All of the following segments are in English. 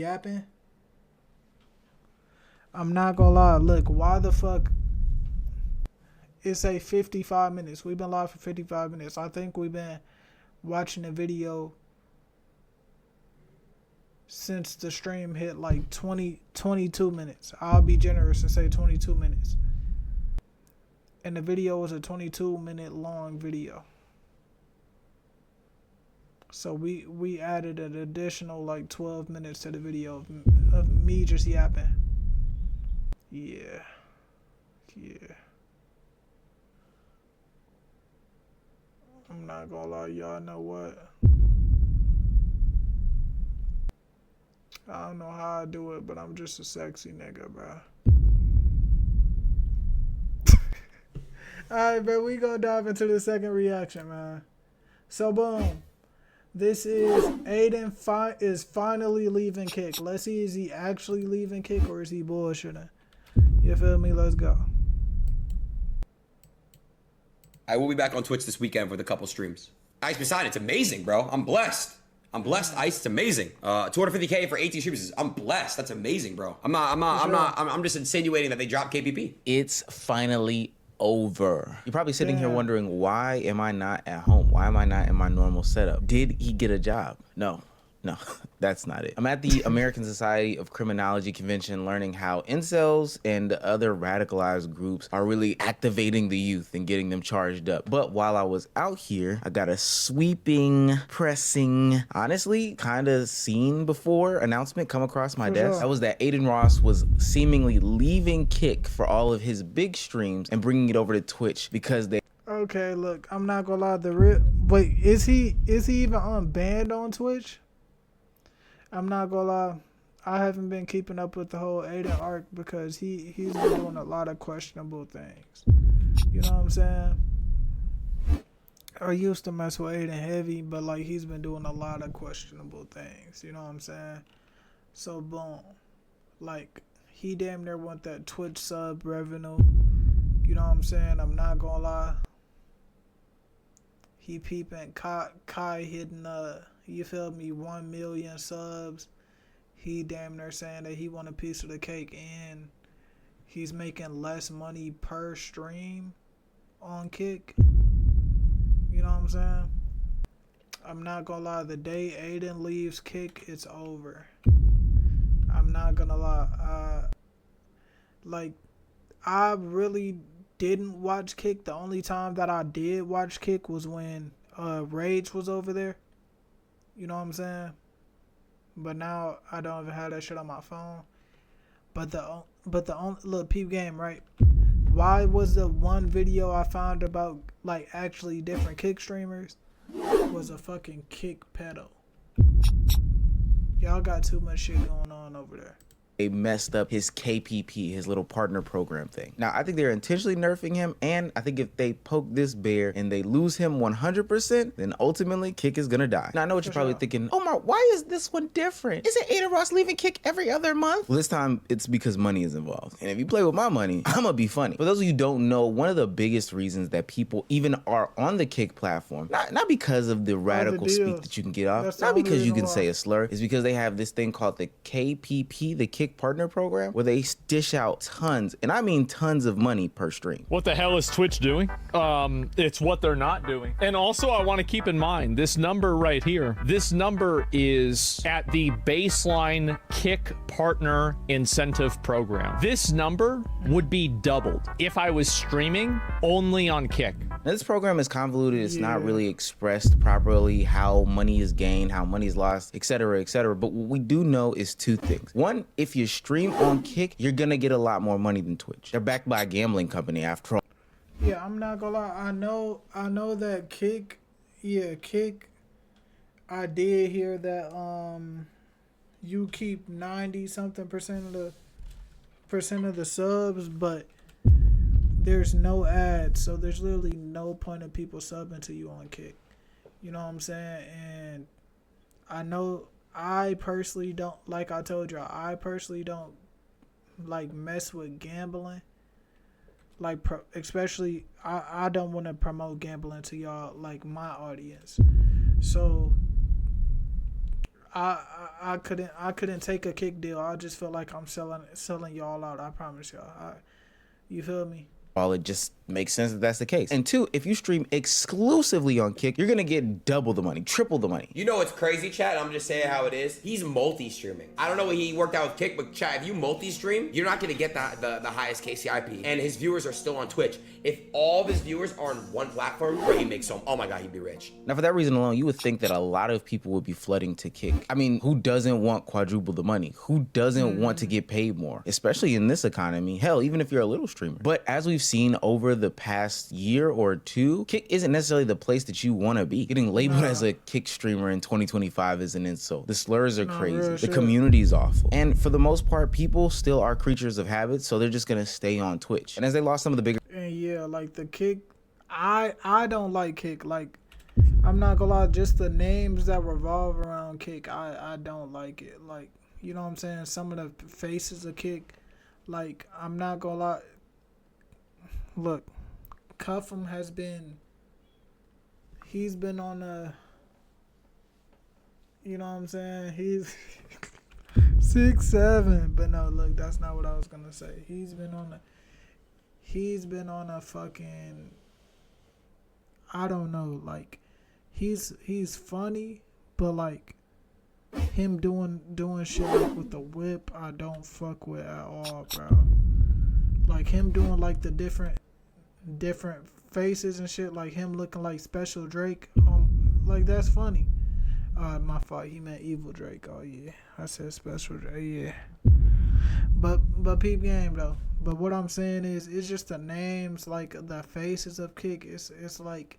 Yapping. I'm not gonna lie. Look, why the fuck? It's a 55 minutes. We've been live for 55 minutes. I think we've been watching the video since the stream hit like 22 minutes. I'll be generous and say 22 minutes. And the video was a 22-minute long video. So we added an additional like 12 minutes to the video of me just yapping. Yeah. I'm not gonna lie, y'all know what? I don't know how I do it, but I'm just a sexy nigga, bro. Alright, bro, we gonna dive into the second reaction, man. So, boom. This is Adin is finally leaving Kick. Let's see, is he actually leaving Kick or is he bullshitting? You feel me? Let's go. I will be back on Twitch this weekend with a couple streams. Ice beside it's amazing, bro. I'm blessed. Ice. It's amazing. 250K for 18 streams. I'm blessed. That's amazing, bro. I'm just insinuating that they dropped KPP. It's finally over. You're probably sitting here wondering, why am I not at home? Why am I not in my normal setup? Did he get a job? No, that's not it. I'm at the American Society of Criminology convention learning how incels and other radicalized groups are really activating the youth and getting them charged up. But while I was out here, I got a sweeping, pressing, honestly, kind of seen before announcement come across my desk. That was that Adin Ross was seemingly leaving Kick for all of his big streams and bringing it over to Twitch because they... Okay, look, I'm not gonna lie, wait, is he even unbanned on Twitch? I'm not gonna lie, I haven't been keeping up with the whole Adin arc because he's been doing a lot of questionable things. You know what I'm saying? I used to mess with Adin heavy, but like he's been doing a lot of questionable things. You know what I'm saying? So boom, like he damn near want that Twitch sub revenue. You know what I'm saying? I'm not gonna lie. He peeping Kai hitting you feel me, 1 million subs. He damn near saying that he want a piece of the cake and he's making less money per stream on Kick. You know what I'm saying? I'm not gonna lie, the day Adin leaves Kick, it's over. I'm not gonna lie. Like, I really didn't watch Kick. The only time that I did watch Kick was when Rage was over there. You know what I'm saying? But now I don't even have that shit on my phone. But the only look, peep game, right? Why was the one video I found about like actually different Kick streamers was a fucking Kick pedo? Y'all got too much shit going on over there. They messed up his KPP, his little partner program thing. Now, I think they're intentionally nerfing him, and I think if they poke this bear and they lose him 100%, then ultimately Kick is gonna die. Now, I know what you're probably thinking, Omar, why is this one different? Isn't Adin Ross leaving Kick every other month? Well, this time, it's because money is involved. And if you play with my money, I'm gonna be funny. For those of you who don't know, one of the biggest reasons that people even are on the Kick platform, not because of the radical speak that you can get off, not because you can say a slur, is because they have this thing called the KPP, the Kick Partner Program, where they dish out tons, and I mean tons of money per stream. What the hell is Twitch doing? It's what they're not doing. And also, I want to keep in mind this number right here. This number is at the baseline Kick Partner Incentive Program. This number would be doubled if I was streaming only on Kick. Now, this program is convoluted. It's not really expressed properly how money is gained, how money is lost, etc., etc. But what we do know is two things. One, if you stream on Kick, you're gonna get a lot more money than Twitch. They're backed by a gambling company after all. Yeah, I'm not gonna lie. I know that Kick. Yeah, Kick. I did hear that you keep 90-something% of the subs, but there's no ads, so there's literally no point of people subbing to you on Kick. You know what I'm saying? And I know I personally don't, like I told y'all, I personally don't like mess with gambling. Like, especially, I don't want to promote gambling to y'all, like my audience. So I couldn't take a Kick deal. I just feel like I'm selling y'all out. I promise y'all. You feel me? Well, it just makes sense that that's the case. And two, if you stream exclusively on Kick, you're gonna get double the money, triple the money. You know what's crazy, chat? I'm just saying how it is. He's multi-streaming. I don't know what he worked out with Kick, but chat, if you multi-stream, you're not gonna get the highest KCIP. And his viewers are still on Twitch. If all of his viewers are on one platform, where he makes some, oh my God, he'd be rich. Now, for that reason alone, you would think that a lot of people would be flooding to Kick. I mean, who doesn't want quadruple the money? Who doesn't want to get paid more? Especially in this economy. Hell, even if you're a little streamer. But as we've seen over the past year or two, Kick isn't necessarily the place that you want to be. Getting labeled as a Kick streamer in 2025 is an insult. The slurs are crazy. The community is awful. And for the most part, people still are creatures of habit, so they're just going to stay on Twitch. And as they lost some of the bigger... And yeah, like the Kick, I don't like Kick. Like, I'm not gonna lie, just the names that revolve around Kick, I don't like it. Like, you know what I'm saying? Some of the faces of Kick, like, I'm not gonna lie. Look, Cuffham he's been on a, you know what I'm saying? He's 6'7", but no, look, that's not what I was gonna say. He's been on a fucking, I don't know, like, he's funny, but like him doing shit like with the whip, I don't fuck with at all, bro. Like him doing like the different faces and shit, like him looking like Special Drake, like that's funny. My fault, he meant Evil Drake. Oh yeah, I said Special Drake. Yeah, but peep game though. But what I'm saying is, it's just the names, like the faces of Kick. It's like,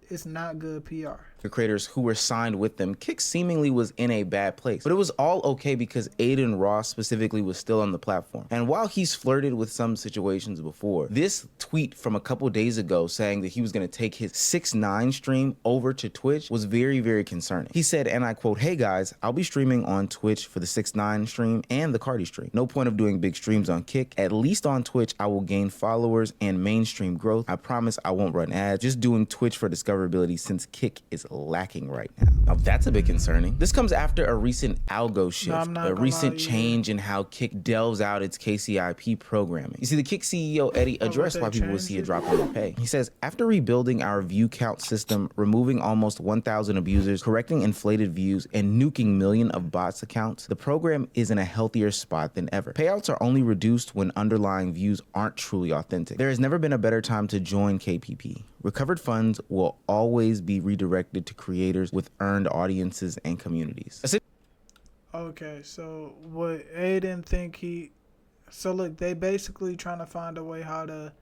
it's not good PR. The creators who were signed with them, Kick seemingly was in a bad place. But it was all okay because Adin Ross specifically was still on the platform. And while he's flirted with some situations before, this tweet from a couple days ago saying that he was going to take his 6ix9ine stream over to Twitch was very, very concerning. He said, and I quote, "Hey guys, I'll be streaming on Twitch for the 6ix9ine stream and the Cardi stream. No point of doing big streams on Kick. At least on Twitch, I will gain followers and mainstream growth. I promise I won't run ads. Just doing Twitch for discoverability since Kick is lacking right now." Now that's a bit concerning. This comes after a recent algo shift, a recent change in how Kick delves out its KCIP programming. You see, the Kick CEO Eddie addressed why people would see a drop in their pay. He says, "After rebuilding our view count system, removing almost 1,000 abusers, correcting inflated views, and nuking millions of bots accounts, the program is in a healthier spot than ever. Payouts are only reduced when underlying views aren't truly authentic. There has never been a better time to join KPP. Recovered funds will always be redirected to creators with earned audiences and communities." Okay, so what Adin think so look, they basically trying to find a way how to,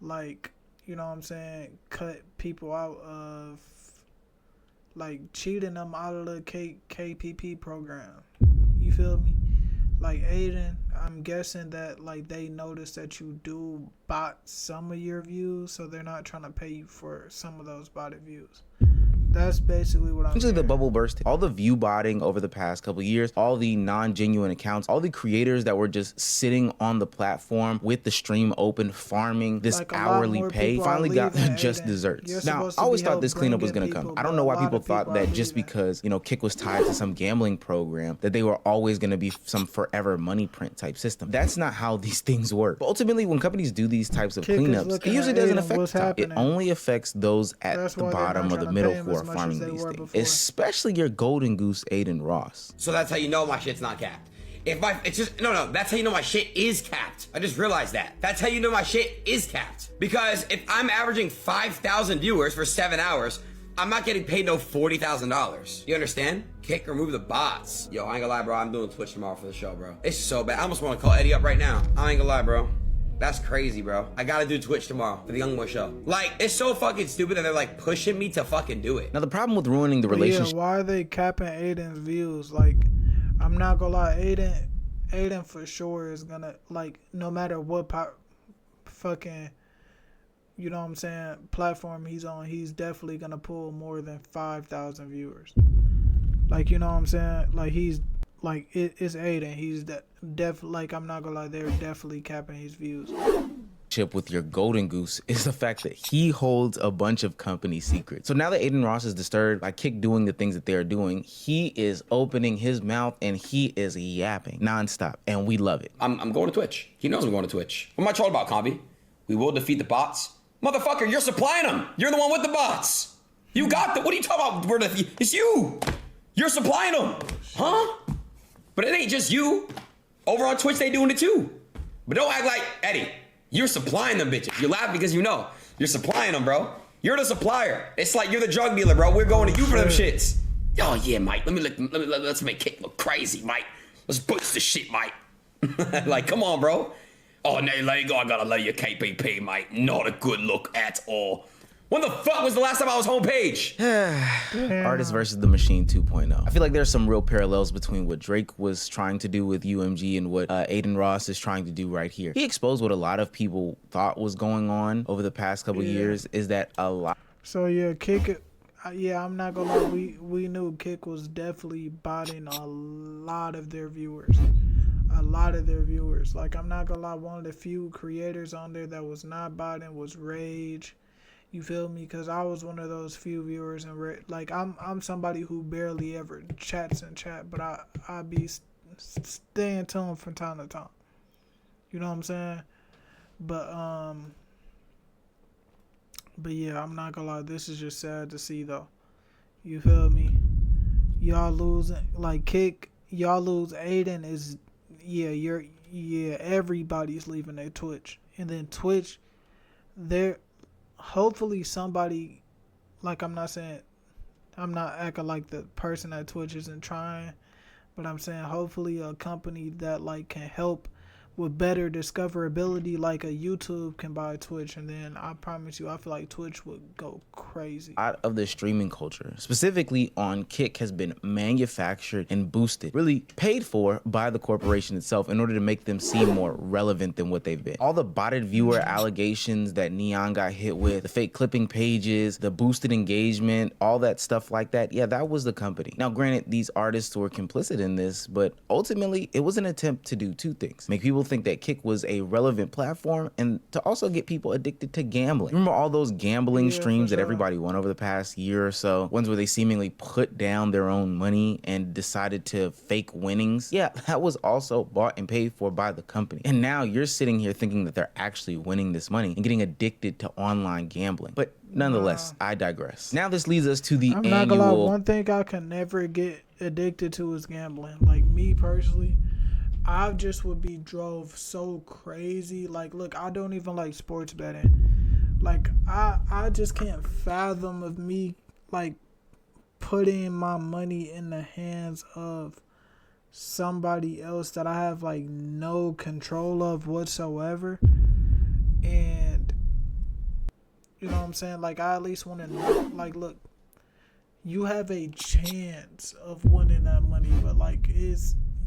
like, you know what I'm saying, cut people out of, like, cheating them out of the KPP program. You feel me? Like, Adin, I'm guessing that, like, they notice that you do bot some of your views, so they're not trying to pay you for some of those botted views. That's basically what I'm saying. Essentially, the bubble burst. All the view botting over the past couple years, all the non-genuine accounts, all the creators that were just sitting on the platform with the stream open, farming this like hourly pay, finally got just desserts. Now, I always thought this cleanup was going to come. I don't know why people thought that just because, you know, Kick was tied to some gambling program, that they were always going to be some forever money print type system. That's not how these things work. But ultimately, when companies do these types of cleanups, it usually doesn't affect the top. It only affects those at the bottom or the middle who are farming these things, especially your golden goose Adin Ross. So that's how you know my shit's not capped. That's how you know my shit is capped. I just realized that. That's how you know my shit is capped. Because if I'm averaging 5,000 viewers for 7 hours, I'm not getting paid no $40,000. You understand? Kick, remove the bots. Yo, I ain't gonna lie, bro. I'm doing Twitch tomorrow for the show, bro. It's so bad. I almost want to call Eddie up right now. I ain't gonna lie, bro. That's crazy, bro. I gotta do Twitch tomorrow for the Young Boy show. Like, it's so fucking stupid that they're like pushing me to fucking do it. Now, the problem with ruining the relationship... Yeah, why are they capping Adin's views? Like, I'm not gonna lie, Adin for sure is gonna, like, no matter what fucking, you know what I'm saying, platform he's on, he's definitely gonna pull more than 5,000 viewers. Like, you know what I'm saying? Like, he's... Like, it's Adin. He's like, I'm not gonna lie, they're definitely capping his views. chip with your golden goose is the fact that he holds a bunch of company secrets. So now that Adin Ross is disturbed by Kick doing the things that they're doing, he is opening his mouth and he is yapping nonstop, and we love it. I'm going to Twitch. He knows I'm going to Twitch. What am I trolling about, Combi? We will defeat the bots. Motherfucker, you're supplying them. You're the one with the bots. You got the, what are you talking about? It's you. You're supplying them. Huh? But it ain't just you. Over on Twitch, they doing it too. But don't act like, Eddie, you're supplying them bitches. You're laughing because you know. You're supplying them, bro. You're the supplier. It's like you're the drug dealer, bro. We're going to you for them shits. Oh yeah, Mike. Let's make Kick look crazy, Mike. Let's boost the shit, Mike. Like, come on, bro. Oh, no, let you go. I gotta let you KPP, Mike. Not a good look at all. When the fuck was the last time I was homepage? Artist versus the Machine 2.0. I feel like there's some real parallels between what Drake was trying to do with UMG and what Adin Ross is trying to do right here. He exposed what a lot of people thought was going on over the past couple years, is that a lot. So yeah, Kick, yeah, I'm not gonna lie, we knew Kick was definitely botting a lot of their viewers. Like, I'm not gonna lie, one of the few creators on there that was not botting was Rage. You feel me? Because I was one of those few viewers, and like I'm somebody who barely ever chats in chat, but I be staying tuned from time to time. You know what I'm saying? But yeah, I'm not gonna lie, this is just sad to see though. You feel me? Y'all losing, like Kick, y'all lose Adin is, everybody's leaving their Twitch, and then Twitch, hopefully somebody, like, I'm not acting like the person at Twitch isn't trying, but I'm saying hopefully a company that like can help with better discoverability, like a YouTube can buy Twitch, and then I promise you, I feel like Twitch would go crazy. Out of the streaming culture, specifically on Kick, has been manufactured and boosted, really paid for by the corporation itself in order to make them seem more relevant than what they've been. All the botted viewer allegations that Neon got hit with, the fake clipping pages, the boosted engagement, all that stuff like that, yeah, that was the company. Now, granted, these artists were complicit in this, but ultimately, it was an attempt to do two things: make people think that Kick was a relevant platform, and to also get people addicted to gambling. Remember all those gambling streams that everybody won over the past year or so? Ones where they seemingly put down their own money and decided to fake winnings? Yeah, that was also bought and paid for by the company. And now you're sitting here thinking that they're actually winning this money and getting addicted to online gambling. But nonetheless, I digress. Now this leads us to the I'm not gonna lie, one thing I can never get addicted to is gambling. Like, me personally, I just would be drove so crazy. Like, look, I don't even like sports betting. Like, I just can't fathom of me, like, putting my money in the hands of somebody else that I have, like, no control of whatsoever. And, you know what I'm saying? Like, I at least want to know, like, look, you have a chance of winning that money, but, like,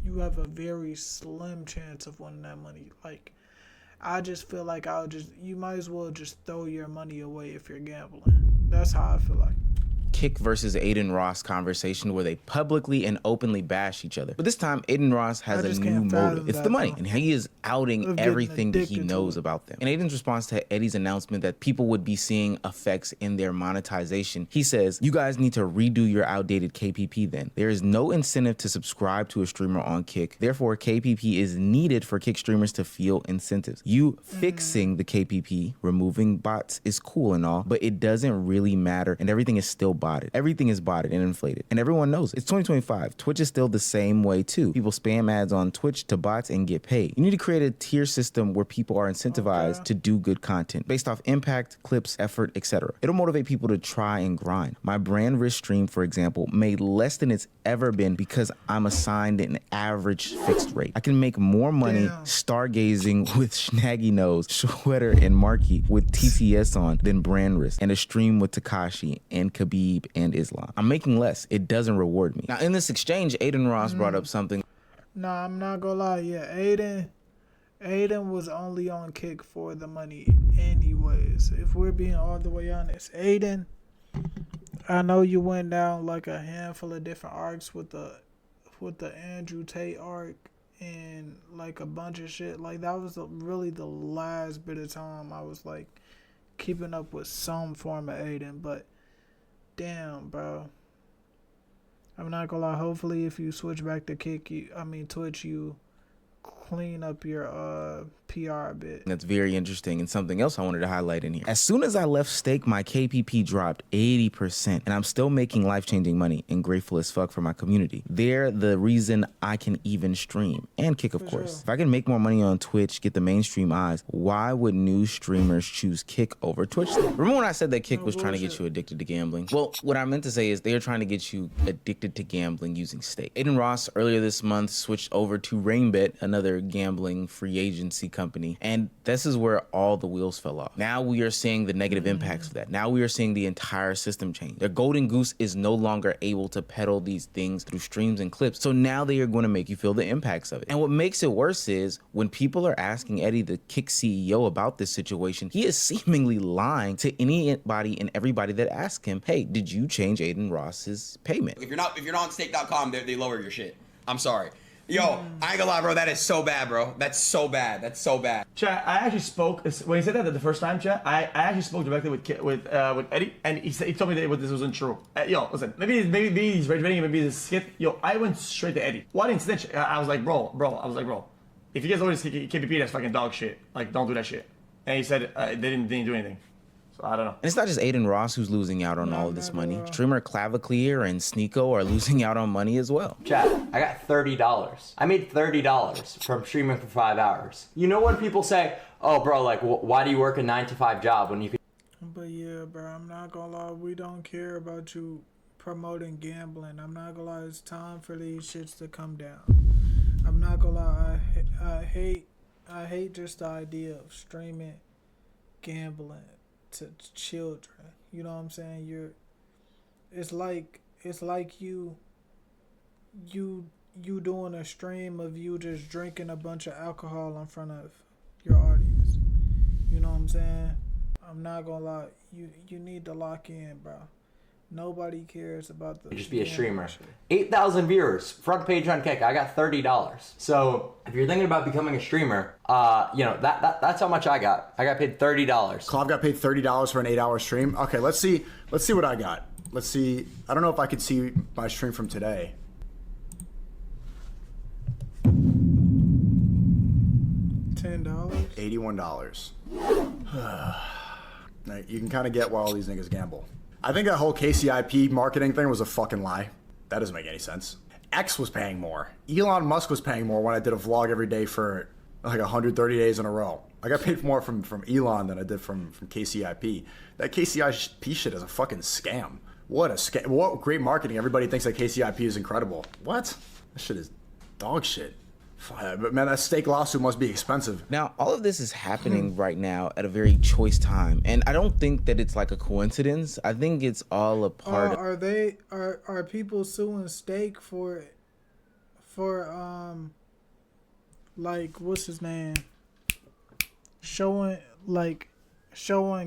you have a very slim chance of winning that money. Like, I just feel like you might as well just throw your money away if you're gambling. That's how I feel like. Kick versus Adin Ross conversation where they publicly and openly bash each other. But this time, Adin Ross has a new motive. It's the money. And he is outing everything that he knows about them. In Adin's response to Eddie's announcement that people would be seeing effects in their monetization, he says, "You guys need to redo your outdated KPP then. There is no incentive to subscribe to a streamer on Kick. Therefore, KPP is needed for Kick streamers to feel incentives. You fixing the KPP, removing bots is cool and all, but it doesn't really matter, and everything is still botted. Everything is botted and inflated, and everyone knows it. It's 2025. Twitch is still the same way too. People spam ads on Twitch to bots and get paid. You need to create a tier system where people are incentivized to do good content based off impact, clips, effort, etc. It'll motivate people to try and grind. My brand risk stream, for example, made less than it's ever been because I'm assigned an average fixed rate. I can make more money stargazing with Snaggy Nose, Sweater, and Marky with TTS on than brand risk and a stream with Takashi and Khabib and Islam. I'm making less. It doesn't reward me." Now, in this exchange, Adin Ross brought up something. Nah, I'm not gonna lie. Yeah, Adin was only on Kick for the money anyways. If we're being all the way honest, Adin, I know you went down like a handful of different arcs with the Andrew Tate arc and like a bunch of shit. Like that was really the last bit of time I was like keeping up with some form of Adin. But damn, bro, I'm not gonna lie. Hopefully, if you switch back to Twitch, you clean up your PR a bit. That's very interesting, and something else I wanted to highlight in here. As soon as I left Stake, my KPP dropped 80%, and I'm still making life-changing money and grateful as fuck for my community. They're the reason I can even stream and kick, of course. If I can make more money on Twitch, get the mainstream eyes, why would new streamers choose Kick over Twitch? Remember when I said that Kick was trying to get you addicted to gambling? Well, what I meant to say is they're trying to get you addicted to gambling using Stake. Adin Ross earlier this month switched over to Rainbet, another gambling free agency company, and this is where all the wheels fell off. Now we are seeing the negative impacts of that. Now we are seeing the entire system change. Their golden goose is no longer able to peddle these things through streams and clips, so now they are going to make you feel the impacts of it. And what makes it worse is when people are asking Eddie, the Kick CEO, about this situation, he is seemingly lying to anybody and everybody that asks him, hey, did you change Adin Ross's payment? If you're not on stake.com, they lower your shit. I'm sorry. Yo, I ain't gonna lie, bro. That is so bad, bro. That's so bad. That's so bad. Chat, I actually spoke when he said that the first time. Chat, I actually spoke directly with Eddie, and he told me that this wasn't true. Yo, listen, maybe he's reading, maybe he's a skit. Yo, I went straight to Eddie. Why didn't snitch? I was like, bro. If you guys always KPP, that's fucking dog shit. Like, don't do that shit. And he said they didn't do anything. So I don't know. And it's not just Adin Ross who's losing out on all of this money. Streamer Claviclear and Sneeko are losing out on money as well. Chat, I got $30. I made $30 from streaming for 5 hours. You know when people say, oh bro, like why do you work a 9-to-5 job when you could... But yeah, bro, I'm not gonna lie, we don't care about you promoting gambling. I'm not gonna lie, it's time for these shits to come down. I'm not gonna lie, I hate just the idea of streaming gambling to children. You know what I'm saying? It's like you doing a stream of you just drinking a bunch of alcohol in front of your audience. You know what I'm saying? I'm not gonna lie, you need to lock in, bro. Nobody cares about the... Just be a streamer. 8,000 viewers, front page on Kick. I got $30. So if you're thinking about becoming a streamer, you know, that's how much I got. I got paid $30. Clav got paid $30 for an 8-hour stream. Okay, let's see what I got. Let's see. I don't know if I could see my stream from today. $10. $81. Now, you can kind of get why all these niggas gamble. I think that whole KCIP marketing thing was a fucking lie. That doesn't make any sense. X was paying more. Elon Musk was paying more when I did a vlog every day for like 130 days in a row. I got paid more from Elon than I did from KCIP. That KCIP shit is a fucking scam. What a scam. What great marketing. Everybody thinks that KCIP is incredible. What? That shit is dog shit. But man, that stake lawsuit must be expensive. Now, all of this is happening right now at a very choice time, and I don't think that it's like a coincidence. I think it's all a part of... Are people suing Stake for like, what's his name? Showing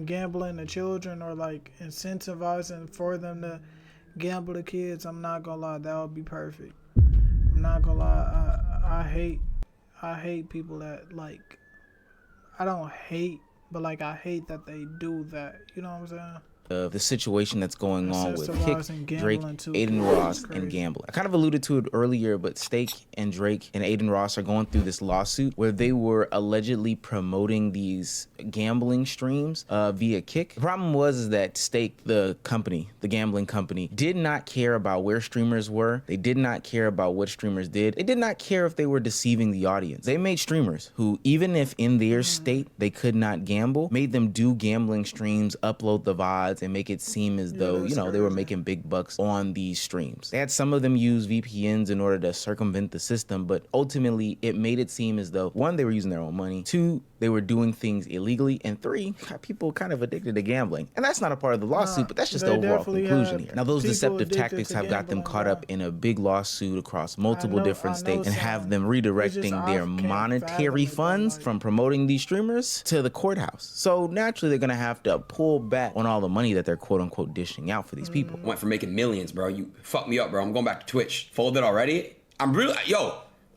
gambling to children, or like incentivizing for them to gamble to kids? I'm not gonna lie, that would be perfect. I'm not gonna lie, I hate people that, like, I don't hate, but like I hate that they do that. You know what I'm saying? The situation that's going on with Kick, Drake, too. Adin Ross, and gambling. I kind of alluded to it earlier, but Stake and Drake and Adin Ross are going through this lawsuit where they were allegedly promoting these gambling streams via Kick. The problem was that Stake, the company, the gambling company, did not care about where streamers were. They did not care about what streamers did. They did not care if they were deceiving the audience. They made streamers who, even if in their state they could not gamble, made them do gambling streams, upload the VODs, and make it seem as though, you know, they were making big bucks on these streams. They had some of them use VPNs in order to circumvent the system, but ultimately it made it seem as though, one, they were using their own money, two, they were doing things illegally, and three, got people kind of addicted to gambling. And that's not a part of the lawsuit, but that's just the overall conclusion here. Now, those deceptive tactics have got them caught up in a big lawsuit across multiple different states and have them redirecting their monetary funds from promoting these streamers to the courthouse. So naturally, they're gonna have to pull back on all the money that they're quote unquote dishing out for these people. Went from making millions, bro. You fucked me up, bro. I'm going back to Twitch. Folded already. I'm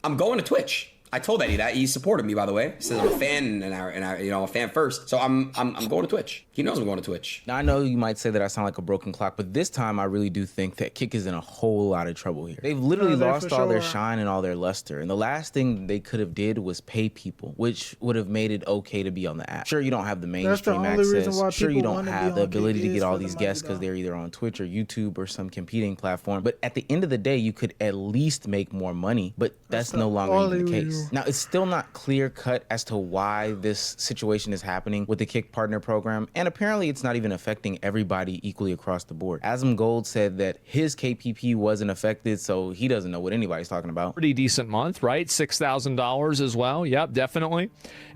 I'm going to Twitch. I told Eddie that. He supported me, by the way. He says I'm a fan and I you know, a fan first. So I'm going to Twitch. He knows I'm going to Twitch. Now, I know you might say that I sound like a broken clock, but this time I really do think that Kick is in a whole lot of trouble here. They've literally lost all their shine and all their luster. And the last thing they could have did was pay people, which would have made it okay to be on the app. Sure, you don't have the mainstream access. Sure, you don't have the ability to get all these guests because they're either on Twitch or YouTube or some competing platform. But at the end of the day, you could at least make more money, but that's no longer even the case. Now, it's still not clear cut as to why this situation is happening with the Kick Partner Program, and apparently it's not even affecting everybody equally across the board. Asm Gold said that his KPP wasn't affected, so he doesn't know what anybody's talking about. Pretty decent month, right? $6,000 as well. Yep, definitely.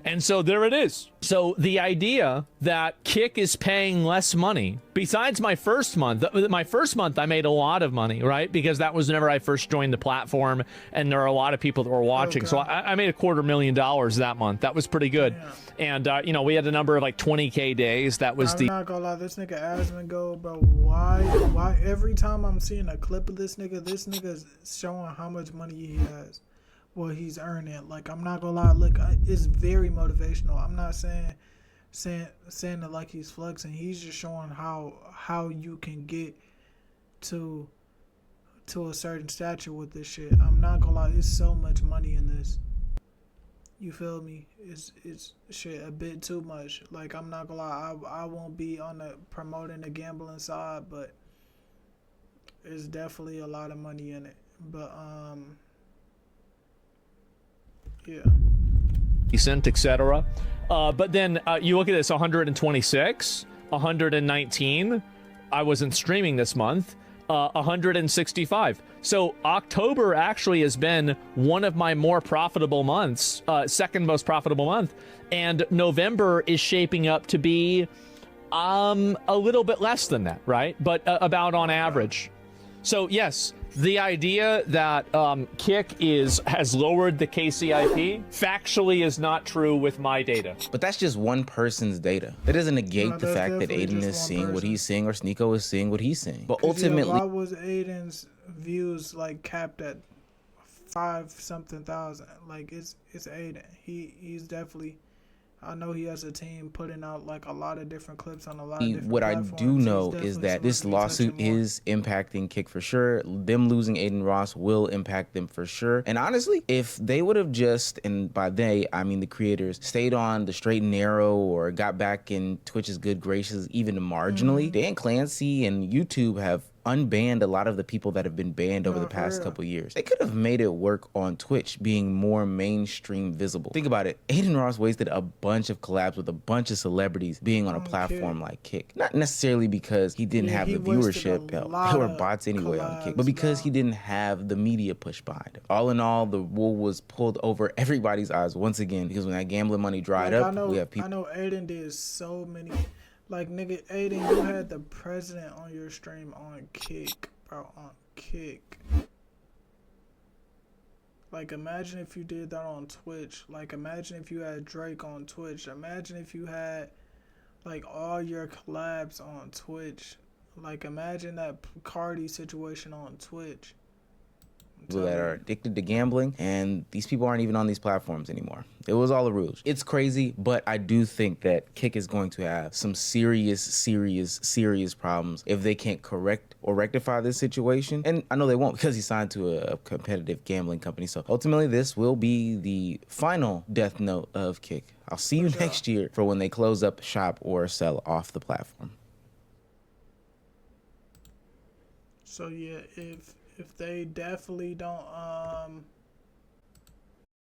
And so there it is. So the idea that Kick is paying less money, besides my first month I made a lot of money, right? Because that was whenever I first joined the platform, and there are a lot of people that were watching. So I made $250,000 that month. That was pretty good. And, you know, we had a number of like 20K days. That was I'm not gonna lie, this nigga Asmund Gold, bro. Why every time I'm seeing a clip of this nigga's showing how much money he has. Well, he's earning. Like, I'm not gonna lie, look, it's very motivational. I'm not saying it like he's flexing. He's just showing how you can get to a certain stature with this shit. I'm not gonna lie, it's so much money in this. You feel me? It's shit a bit too much. Like, I'm not gonna lie, I won't be on the promoting the gambling side, but there's definitely a lot of money in it. But yeah. Decent, etc. But then you look at this: 126, 119. I wasn't streaming this month. 165. So October actually has been one of my more profitable months, second most profitable month, and November is shaping up to be a little bit less than that, right? But about on average. So yes, the idea that Kick has lowered the KCIP factually is not true with my data. But that's just one person's data. That doesn't negate the fact that Adin is seeing what he's seeing or Sneeko is seeing what he's seeing. But ultimately, why was Adin's views like capped at 5-something thousand? Like, it's Adin. He's definitely. I know he has a team putting out like a lot of different clips on a lot of different what platforms. I do know is that this lawsuit is impacting Kick for sure. Them losing Adin Ross will impact them for sure. And honestly, if they would have just, and by they, I mean the creators, stayed on the straight and narrow or got back in Twitch's good graces even marginally, Dan Clancy and YouTube have unbanned a lot of the people that have been banned over the past couple years. They could have made it work on Twitch being more mainstream visible. Think about it. Adin Ross wasted a bunch of collabs with a bunch of celebrities being on a platform like Kick. Not necessarily because he didn't have the viewership. There were bots anyway on Kick. But because he didn't have the media push behind him. All in all, the wool was pulled over everybody's eyes once again, because when that gambling money dried up, we have people. I know Adin did so many. Like, nigga, Adin, you had the president on your stream on Kick, bro, on Kick. Like, imagine if you did that on Twitch. Like, imagine if you had Drake on Twitch. Imagine if you had, like, all your collabs on Twitch. Like, imagine that Cardi situation on Twitch. People that are addicted to gambling, and these people aren't even on these platforms anymore. It was all a ruse. It's crazy, but I do think that Kick is going to have some serious problems if they can't correct or rectify this situation. And I know they won't, because he signed to a competitive gambling company. So ultimately, this will be the final death note of Kick. I'll see you next year for when they close up shop or sell off the platform. So yeah, if they definitely don't